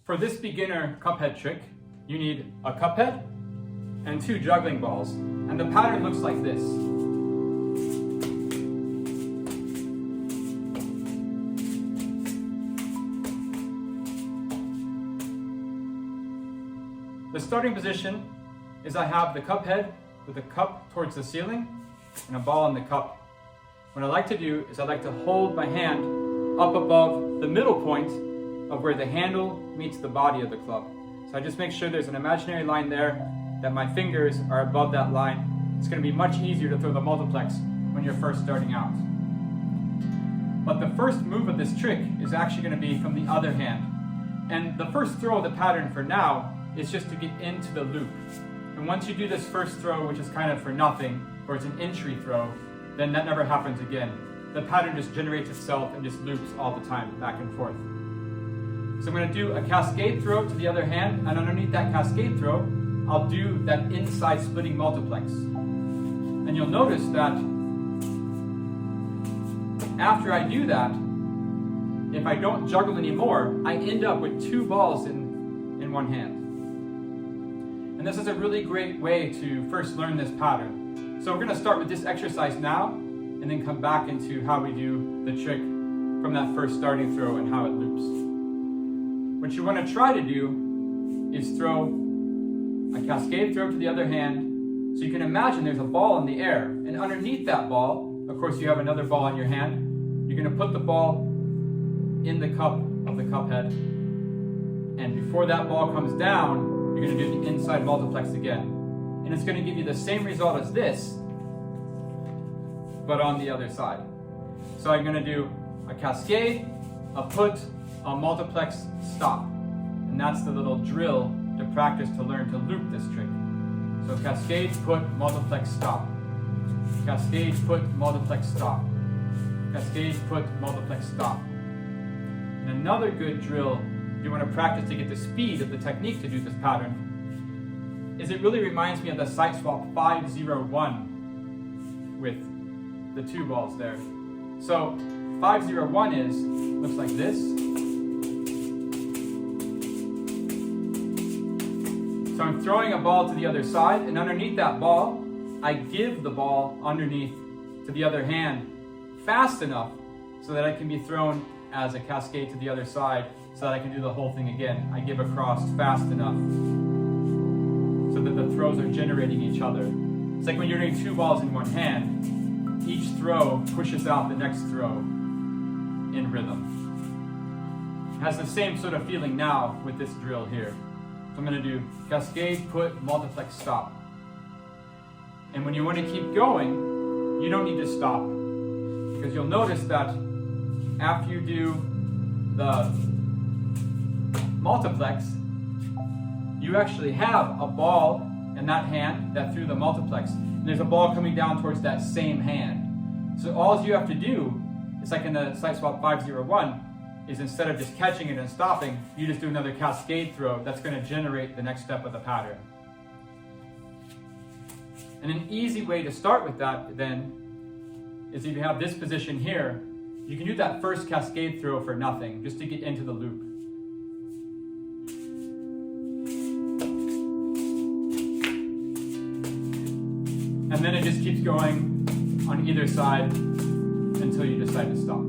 For this beginner Cuphead trick, you need a Cuphead and 2 juggling balls, and the pattern looks like this. The starting position is I have the Cuphead with the cup towards the ceiling and a ball in the cup. What I like to do is I like to hold my hand up above the middle point of where the handle meets the body of the club. So I just make sure there's an imaginary line there, that my fingers are above that line. It's going to be much easier to throw the multiplex when you're first starting out. But the first move of this trick is actually going to be from the other hand. And the first throw of the pattern for now is just to get into the loop. And once you do this first throw, which is kind of for nothing, or it's an entry throw, then that never happens again. The pattern just generates itself and just loops all the time, back and forth. So I'm going to do a cascade throw to the other hand, and underneath that cascade throw, I'll do that inside splitting multiplex. And you'll notice that after I do that, if I don't juggle anymore, I end up with 2 balls in one hand. And this is a really great way to first learn this pattern. So we're going to start with this exercise now, and then come back into how we do the trick from that first starting throw and how it loops. What you want to try to do is throw a cascade throw to the other hand. So you can imagine there's a ball in the air, and underneath that ball, of course you have another ball in your hand. You're going to put the ball in the cup of the Cuphead, and before that ball comes down, you're going to do the inside multiplex again. And it's going to give you the same result as this, but on the other side. So I'm going to do a cascade, a put, a multiplex, stop. And that's the little drill to practice to learn to loop this trick. So cascade, put, multiplex, stop. Cascade, put, multiplex, stop. Cascade, put, multiplex, stop. And another good drill you want to practice to get the speed of the technique to do this pattern is it really reminds me of the side swap 5-0-1 with the 2 balls there. So 5-0-1 looks like this. So I'm throwing a ball to the other side, and underneath that ball, I give the ball underneath to the other hand fast enough so that it can be thrown as a cascade to the other side so that I can do the whole thing again. I give across fast enough so that the throws are generating each other. It's like when you're doing 2 balls in one hand, each throw pushes out the next throw in rhythm. It has the same sort of feeling now with this drill here. So I'm going to do cascade, put, multiplex, stop. And when you want to keep going, you don't need to stop, because you'll notice that after you do the multiplex, you actually have a ball in that hand that threw the multiplex. And there's a ball coming down towards that same hand. So all you have to do, it's like in the side swap 5-0-1, is instead of just catching it and stopping, you just do another cascade throw that's going to generate the next step of the pattern. And an easy way to start with that then is if you have this position here, you can do that first cascade throw for nothing, just to get into the loop. And then it just keeps going on either side until you decide to stop.